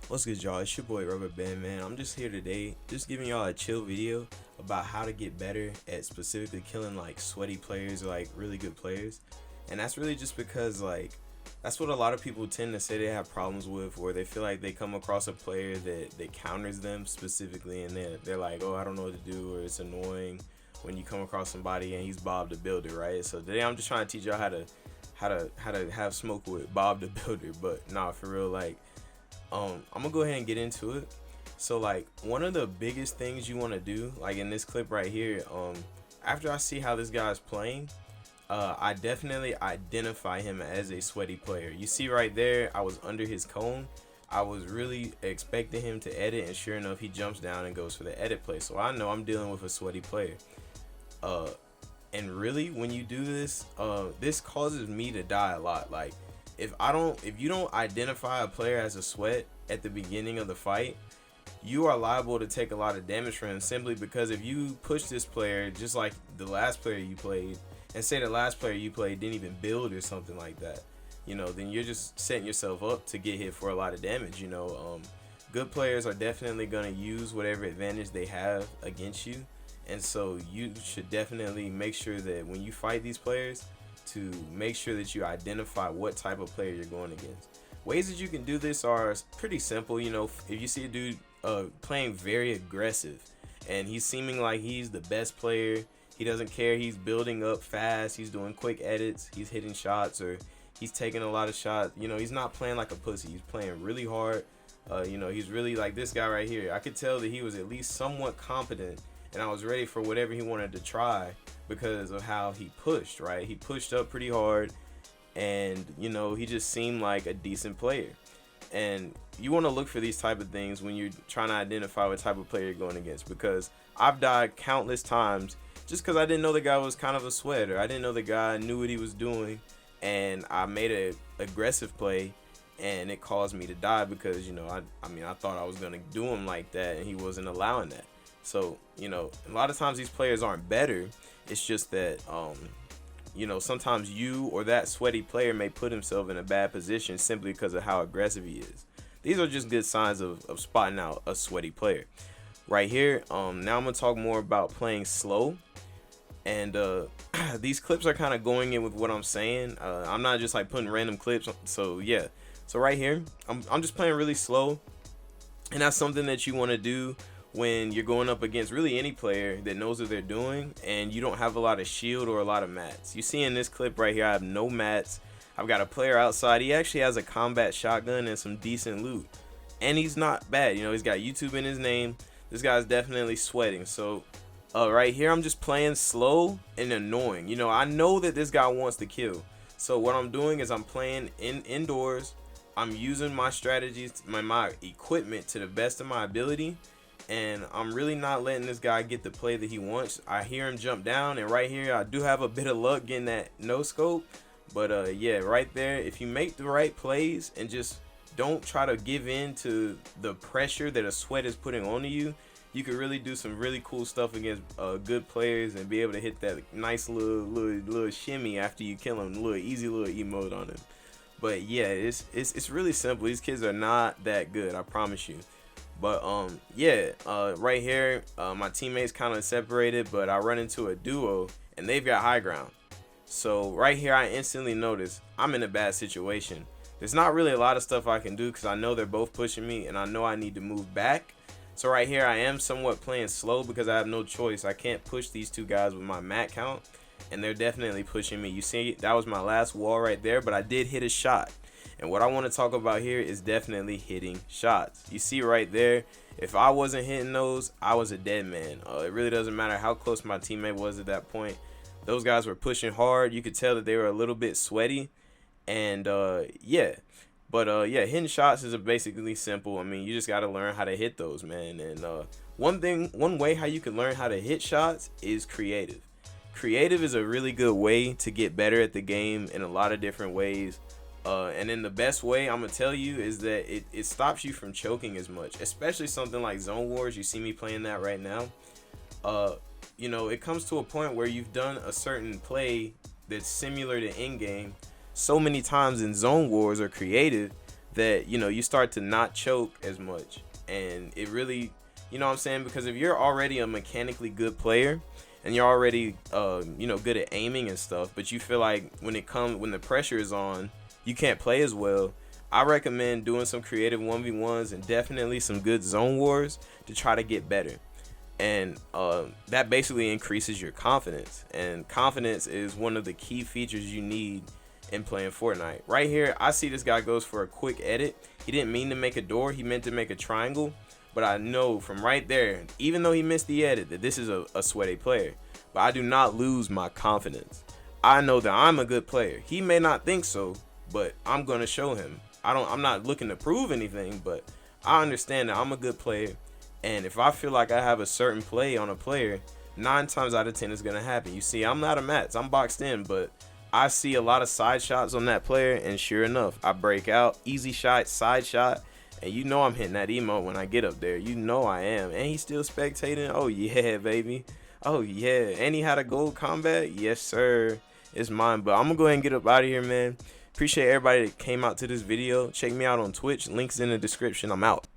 What's good, y'all? It's your boy Rubber Band, man. I'm just here today, just giving y'all a chill video about how to get better at specifically killing like sweaty players or like really good players. And that's really just because that's what a lot of people tend to say they have problems with, where they feel like they come across a player that counters them specifically, and they're like, oh, I don't know what to do, or it's annoying when you come across somebody and he's Bob the Builder, right? So today I'm just trying to teach y'all how to have smoke with Bob the Builder, but nah, for real, I'm gonna go ahead and get into it. So one of the biggest things you want to do, like in this clip right here, after I see how this guy's playing, I definitely identify him as a sweaty player. You see right there, I was under his cone. I was really expecting him to edit, and sure enough, he jumps down and goes for the edit play. So I know I'm dealing with a sweaty player. Uh, and really, when you do this, this causes me to die a lot. Like, if you don't identify a player as a sweat at the beginning of the fight, you are liable to take a lot of damage from him, simply because if you push this player just like the last player you played, and say the last player you played didn't even build or something like that, then you're just setting yourself up to get hit for a lot of damage. Good players are definitely going to use whatever advantage they have against you, and so you should definitely make sure that when you fight these players, to make sure that you identify what type of player you're going against. Ways that you can do this are pretty simple. If you see a dude playing very aggressive and he's seeming like he's the best player, he doesn't care, he's building up fast, he's doing quick edits, he's hitting shots, or he's taking a lot of shots. He's not playing like a pussy, he's playing really hard. He's really like this guy right here. I could tell that he was at least somewhat competent, and I was ready for whatever he wanted to try because of how he pushed, right? He pushed up pretty hard, and he just seemed like a decent player. And you want to look for these type of things when you're trying to identify what type of player you're going against, because I've died countless times just because I didn't know the guy was kind of a sweat, or I didn't know the guy knew what he was doing, and I made a aggressive play and it caused me to die because I thought I was going to do him like that, and he wasn't allowing that. So a lot of times these players aren't better. It's just that sometimes you or that sweaty player may put himself in a bad position simply because of how aggressive he is. These are just good signs of spotting out a sweaty player. Right here, now I'm going to talk more about playing slow. And these clips are kind of going in with what I'm saying. I'm not just like putting random clips. So yeah. So right here, I'm just playing really slow. And that's something that you want to do when you're going up against really any player that knows what they're doing and you don't have a lot of shield or a lot of mats. You see in this clip right here, I have no mats. I've got a player outside. He actually has a combat shotgun and some decent loot, and he's not bad. He's got YouTube in his name. This guy's definitely sweating. So right here, I'm just playing slow and annoying. I know that this guy wants to kill, so what I'm doing is I'm playing indoors. I'm using my strategies, my equipment to the best of my ability, and I'm really not letting this guy get the play that he wants. I hear him jump down, and right here I do have a bit of luck getting that no scope. But yeah, right there, if you make the right plays and just don't try to give in to the pressure that a sweat is putting onto you, you could really do some really cool stuff against good players and be able to hit that nice little shimmy after you kill him, easy little emote on him. But yeah, it's really simple. These kids are not that good, I promise you. But yeah, right here, my teammates kind of separated, but I run into a duo and they've got high ground. So right here, I instantly notice I'm in a bad situation. There's not really a lot of stuff I can do because I know they're both pushing me, and I know I need to move back. So right here, I am somewhat playing slow because I have no choice. I can't push these two guys with my mat count, and they're definitely pushing me. You see, that was my last wall right there, but I did hit a shot. And what I want to talk about here is definitely hitting shots. You see right there, if I wasn't hitting those, I was a dead man. It really doesn't matter how close my teammate was at that point. Those guys were pushing hard. You could tell that they were a little bit sweaty. And yeah. But yeah, hitting shots is basically simple. I mean, you just got to learn how to hit those, man. And one way how you can learn how to hit shots is creative. Creative is a really good way to get better at the game in a lot of different ways. And then the best way I'm gonna tell you is that it stops you from choking as much, especially something like Zone Wars. You see me playing that right now. It comes to a point where you've done a certain play that's similar to in-game so many times in Zone Wars or creative that, you know, you start to not choke as much. And it really, you know what I'm saying? Because if you're already a mechanically good player and you're already, you know, good at aiming and stuff, but you feel like when the pressure is on, you can't play as well, I recommend doing some creative 1v1s and definitely some good zone wars to try to get better. And that basically increases your confidence. And confidence is one of the key features you need in playing Fortnite. Right here, I see this guy goes for a quick edit. He didn't mean to make a door, he meant to make a triangle. But I know from right there, even though he missed the edit, that this is a sweaty player. But I do not lose my confidence. I know that I'm a good player. He may not think so, but I'm gonna show him. I'm not looking to prove anything, but I understand that I'm a good player. And if I feel like I have a certain play on a player, 9 times out of 10 it's gonna happen. You see, I'm not a Mats, I'm boxed in, but I see a lot of side shots on that player, and sure enough, I break out, easy shot, side shot, and you know I'm hitting that emote when I get up there. You know I am. And he's still spectating. Oh yeah, baby. Oh yeah. And he had a gold combat. Yes, sir. It's mine. But I'm gonna go ahead and get up out of here, man. Appreciate everybody that came out to this video. Check me out on Twitch. Links in the description. I'm out.